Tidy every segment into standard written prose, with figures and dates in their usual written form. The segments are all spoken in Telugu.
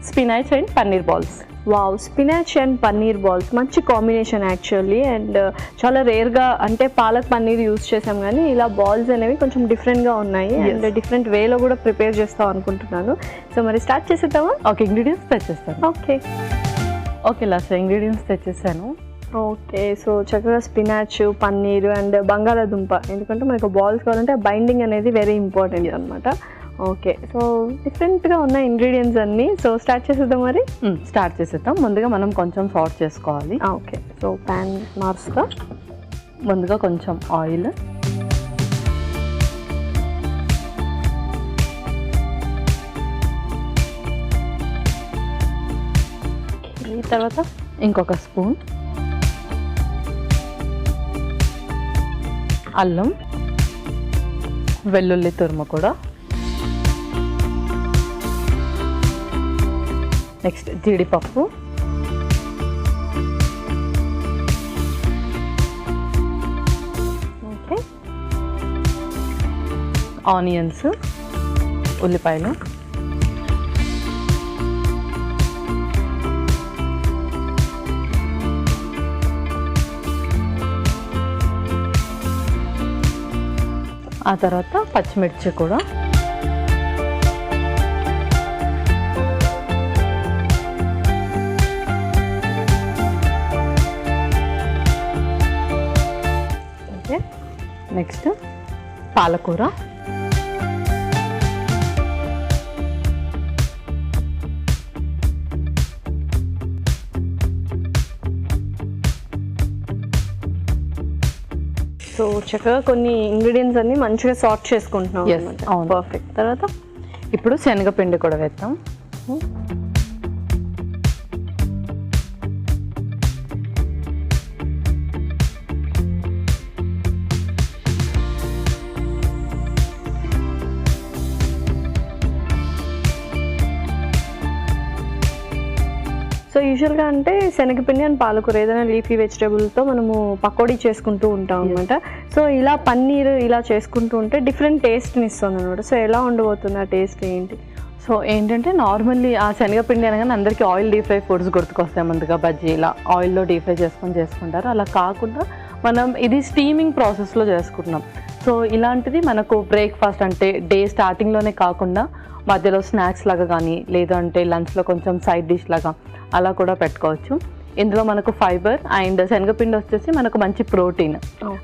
Spinach and paneer balls. Wow, spinach and paneer balls మంచి కాంబినేషన్ యాక్చువల్లీ. అండ్ చాలా రేర్గా అంటే పాలక్ పన్నీర్ యూస్ చేసాం, కానీ ఇలా బాల్స్ అనేవి కొంచెం డిఫరెంట్గా ఉన్నాయి. అండ్ డిఫరెంట్ వేలో కూడా ప్రిపేర్ చేస్తాం అనుకుంటున్నాను. సో మరి స్టార్ట్ చేసేద్దామా? ఓకే, ఇంగ్రీడియంట్స్ తెచ్చేస్తాను. ఓకే లాస్ట్ ఇంగ్రీడియంట్స్ తెచ్చేసాను. ఓకే, సో చక్కగా స్పినాచ్, పన్నీర్ అండ్ బంగాళాదుంప, ఎందుకంటే మనకు బాల్స్ కావాలంటే బైండింగ్ అనేది వెరీ ఇంపార్టెంట్ అనమాట. ఓకే, సో డిఫరెంట్గా ఉన్న ఇంగ్రీడియంట్స్ అన్నీ. సో స్టార్ట్ చేసేద్దాం మరి. స్టార్ట్ చేసేద్దాం. ముందుగా మనం కొంచెం సార్ట్ చేసుకోవాలి. ఓకే, సో ప్యాన్ మార్చుగా ముందుగా కొంచెం ఆయిల్, తర్వాత ఇంకొక స్పూన్ అల్లం వెల్లుల్లి తురుము కూడా, నెక్స్ట్ జీడిపప్పు, ఓకే, ఆనియన్స్, ఉల్లిపాయలు, ఆ తర్వాత పచ్చిమిర్చి కూడా, ఓకే, నెక్స్ట్ పాలకూర, సో చక్కగా కొన్ని ఇంగ్రీడియంట్స్ అన్ని మంచిగా సార్ట్ చేసుకుంటున్నాం. అవును, పర్ఫెక్ట్. తర్వాత ఇప్పుడు శనగపిండి కూడా వేద్దాం. సో యూజువల్గా అంటే శనగపిండి అండ్ పాలకూర ఏదైనా లీఫీ వెజిటేబుల్తో మనము పకోడీ చేసుకుంటూ ఉంటాం అనమాట. సో ఇలా పన్నీర్ ఇలా చేసుకుంటూ ఉంటే డిఫరెంట్ టేస్ట్ని ఇస్తుంది అనమాట. సో ఎలా ఉండబోతుంది ఆ టేస్ట్ ఏంటి? సో ఏంటంటే నార్మల్లీ ఆ శనగపిండి అనగానే అందరికీ ఆయిల్ డీప్ ఫ్రై ఫుడ్స్ గుర్తుకొస్తాయి. ముందుగా బజ్జీ ఇలా ఆయిల్లో డీప్ ఫ్రై చేసుకుంటారు. అలా కాకుండా మనం ఇది స్టీమింగ్ ప్రాసెస్లో చేసుకుంటున్నాం. సో ఇలాంటిది మనకు బ్రేక్ఫాస్ట్ అంటే డే స్టార్టింగ్లోనే కాకుండా మధ్యలో స్నాక్స్ లాగా కానీ, లేదంటే లంచ్లో కొంచెం సైడ్ డిష్ లాగా అలా కూడా పెట్టుకోవచ్చు. ఇందులో మనకు ఫైబర్ అండ్ శనగపిండి వచ్చేసి మనకు మంచి ప్రోటీన్,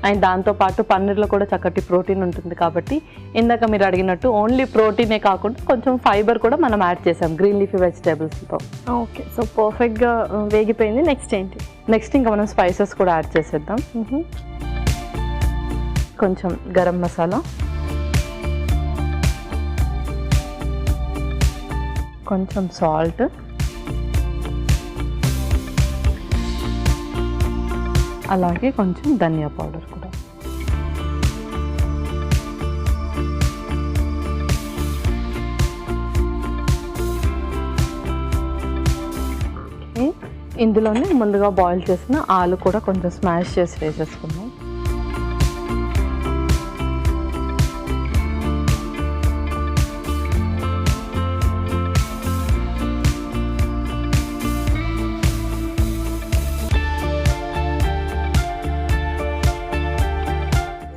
అండ్ దాంతోపాటు పన్నీర్లో కూడా చక్కటి ప్రోటీన్ ఉంటుంది. కాబట్టి ఇందాక మీరు అడిగినట్టు ఓన్లీ ప్రోటీనే కాకుండా కొంచెం ఫైబర్ కూడా మనం యాడ్ చేసాం గ్రీన్ లీఫీ వెజిటేబుల్స్తో. ఓకే, సో పర్ఫెక్ట్గా వేగిపోయింది. నెక్స్ట్ ఏంటి? నెక్స్ట్ ఇంకా మనం స్పైసెస్ కూడా యాడ్ చేసేద్దాం. కొంచెం గరం మసాలా, కొంచెం సాల్ట్, అలాగే కొంచెం ధనియా పౌడర్ కూడా. ఇందులోనే ముందుగా బాయిల్ చేసిన ఆలు కూడా కొంచెం స్మాష్ చేసి వేసేసుకున్నాం.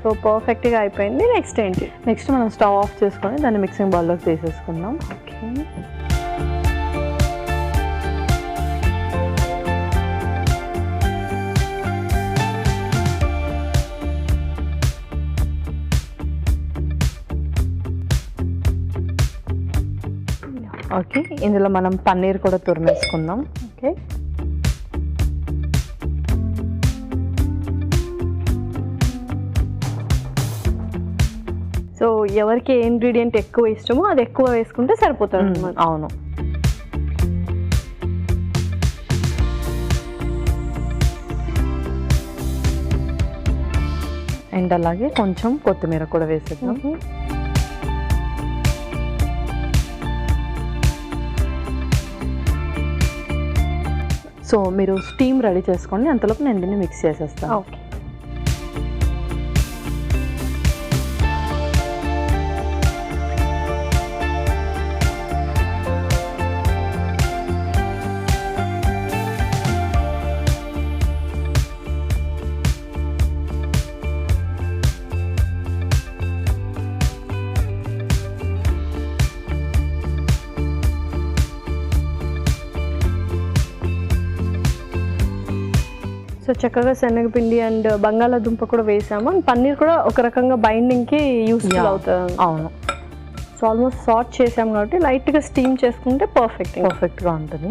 సో పర్ఫెక్ట్గా అయిపోయింది. నెక్స్ట్ ఏంటి? నెక్స్ట్ మనం స్టవ్ ఆఫ్ చేసుకొని దాన్ని మిక్సింగ్ బౌల్లోకి తీసేసుకుందాం. ఓకే, ఓకే, ఇందులో మనం పన్నీర్ కూడా తురిమేసుకుందాం. ఓకే, సో ఎవరికి ఏ ఇంగ్రీడియంట్ ఎక్కువ ఇష్టమో అది ఎక్కువ వేసుకుంటే సరిపోతుంది అన్నమాట. అవును. అండ్ అలాగే కొంచెం కొత్తిమీర కూడా వేసేద్దాం. సో మీరు స్టీమ్ రెడీ చేసుకోండి, అంతలోపు నేను దీన్ని మిక్స్ చేసేస్తాను. ఓకే, సో చక్కగా శనగపిండి అండ్ బంగాళాదుంప కూడా వేసాము అండ్ పన్నీర్ కూడా ఒక రకంగా బైండింగ్కి యూస్ఫుల్ అవుతుంది. అవును. సో ఆల్మోస్ట్ సాట్ చేసాం కాబట్టి లైట్గా స్టీమ్ చేసుకుంటే పర్ఫెక్ట్గా ఉంటుంది.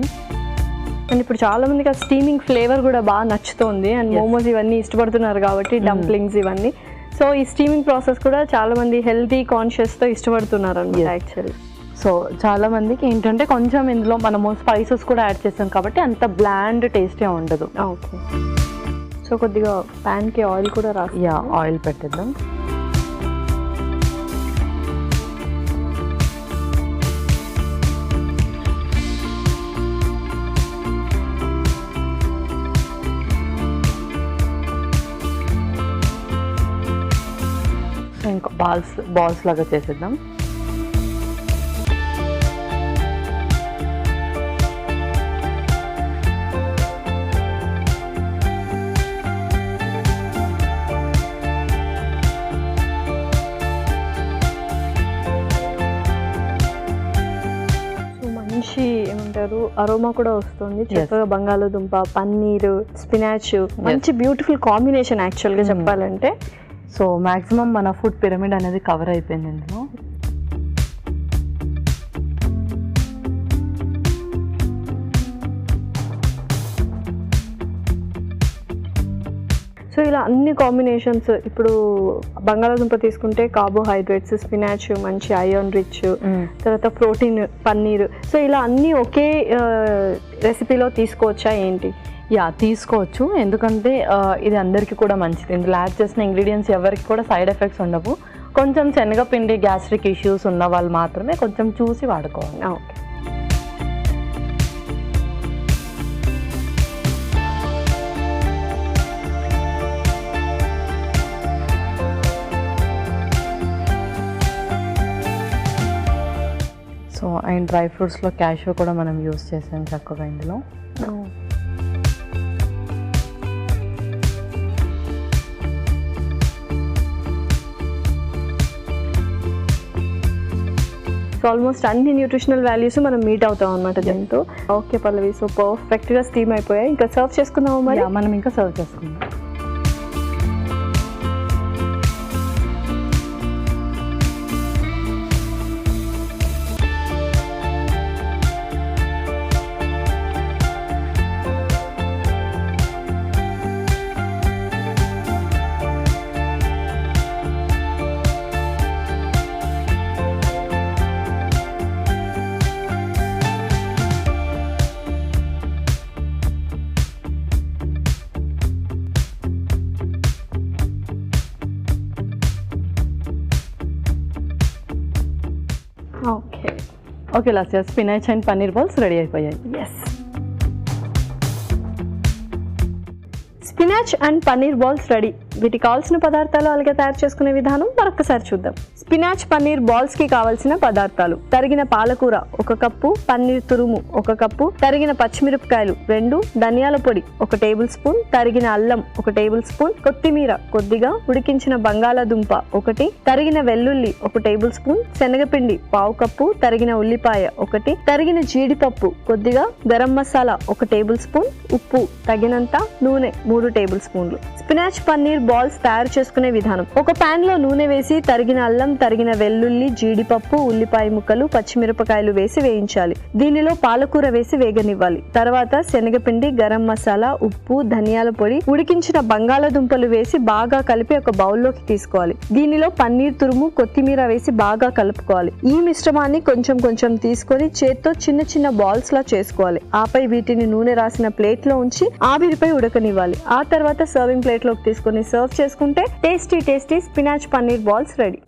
అండ్ ఇప్పుడు చాలా మందికి ఆ స్టీమింగ్ ఫ్లేవర్ కూడా బాగా నచ్చుతోంది అండ్ మోమోస్ ఇవన్నీ ఇష్టపడుతున్నారు కాబట్టి డంప్లింగ్స్ ఇవన్నీ. సో ఈ స్టీమింగ్ ప్రాసెస్ కూడా చాలా మంది హెల్తీ కాన్షియస్తో ఇష్టపడుతున్నారు అన్నమాట యాక్చువల్లీ. సో చాలా మందికి ఏంటంటే కొంచెం ఇందులో మనము స్పైసెస్ కూడా యాడ్ చేస్తాం కాబట్టి అంత బ్లాండ్ టేస్టే ఉండదు. ఓకే. సో కొద్దిగా ప్యాన్కి ఆయిల్ కూడా రాసి ఆయిల్ పెట్టేద్దాం. ఇంకా బాల్స్ లాగా చేసేద్దాం. మంచి ఏమంటారు అరోమా కూడా వస్తుంది. చక్కగా బంగాళాదుంప, పన్నీర్, స్పినాచ్ మంచి బ్యూటిఫుల్ కాంబినేషన్ యాక్చువల్గా చెప్పాలంటే. సో మ్యాక్సిమం మన ఫుడ్ పిరమిడ్ అనేది కవర్ అయిపోయింది ఇందులో. సో ఇలా అన్ని కాంబినేషన్స్, ఇప్పుడు బంగాళాదుంప తీసుకుంటే కార్బోహైడ్రేట్స్, స్పినాచ్ మంచి ఐరన్ రిచ్, తర్వాత ప్రోటీన్, పన్నీర్. సో ఇలా అన్నీ ఒకే రెసిపీలో తీసుకోవచ్చా ఏంటి? తీసుకోవచ్చు. ఎందుకంటే ఇది అందరికీ కూడా మంచిది. ఇందులో యాడ్ చేసిన ఇంగ్రీడియంట్స్ ఎవరికి కూడా సైడ్ ఎఫెక్ట్స్ ఉండవు. కొంచెం శనగపిండి గ్యాస్ట్రిక్ ఇష్యూస్ ఉన్న వాళ్ళు మాత్రమే కొంచెం చూసి వాడుకోవాలి. ఓకే. సో అండ్ డ్రై ఫ్రూట్స్లో క్యాషూ కూడా మనం యూస్ చేసాం చక్కగా ఇందులో. సో ఆల్మోస్ట్ అన్ని న్యూట్రిషనల్ వాల్యూస్ మనం మీట్ అవుతాం అనమాట దీంతో. ఓకే పల్లవి, సో పర్ఫెక్ట్గా స్టీమ్ అయిపోయాయి. ఇంకా సర్వ్ చేసుకుందాము మరి? మనం ఇంకా సర్వ్ చేసుకుందాం. Okay last spinach and paneer balls ready అయిపోయాయి. Yes, spinach and paneer balls ready. వీటికి కావాల్సిన పదార్థాలు అలాగే తయారు చేసుకునే విధానం మరొకసారి చూద్దాం. స్పినాచ్ పన్నీర్ బాల్స్ కి కావాల్సిన పదార్థాలు: తరిగిన పాలకూర 1 కప్పు, పన్నీర్ తురుము 1 కప్పు, తరిగిన పచ్చిమిరపకాయలు 2, ధనియాల పొడి 1 టేబుల్ స్పూన్, తరిగిన అల్లం 1 టేబుల్ స్పూన్, కొత్తిమీర కొద్దిగా, ఉడికించిన బంగాళాదుంప 1, తరిగిన వెల్లుల్లి 1 టేబుల్ స్పూన్, శనగపిండి 1/2 కప్పు, తరిగిన ఉల్లిపాయ 1, తరిగిన జీడిపప్పు కొద్దిగా, గరం మసాలా 1 టేబుల్ స్పూన్, ఉప్పు తగినంత, నూనె 3 టేబుల్ స్పూన్లు. స్పినాచ్ పన్నీర్ బాల్స్ తయారు చేసుకునే విధానం: ఒక పాన్ లో నూనె వేసి తరిగిన అల్లం, తరిగిన వెల్లుల్లి, జీడిపప్పు, ఉల్లిపాయ ముక్కలు, పచ్చిమిరపకాయలు వేసి వేయించాలి. దీనిలో పాలకూర వేసి వేగనివ్వాలి. తర్వాత శనగపిండి, గరం మసాలా, ఉప్పు, ధనియాల పొడి, ఉడికించిన బంగాళాదుంపలు వేసి బాగా కలిపి ఒక బౌల్లోకి తీసుకోవాలి. దీనిలో పన్నీర్ తురుము, కొత్తిమీర వేసి బాగా కలుపుకోవాలి. ఈ మిశ్రమాన్ని కొంచెం కొంచెం తీసుకొని చేత్తో చిన్న చిన్న బాల్స్ లా చేసుకోవాలి. ఆపై వీటిని నూనె రాసిన ప్లేట్ లో ఉంచి ఆవిరిపై ఉడకనివ్వాలి. ఆ తర్వాత సర్వింగ్ ప్లేట్ లోకి తీసుకొని సర్వ్ చేసుకుంటే tasty spinach paneer balls ready.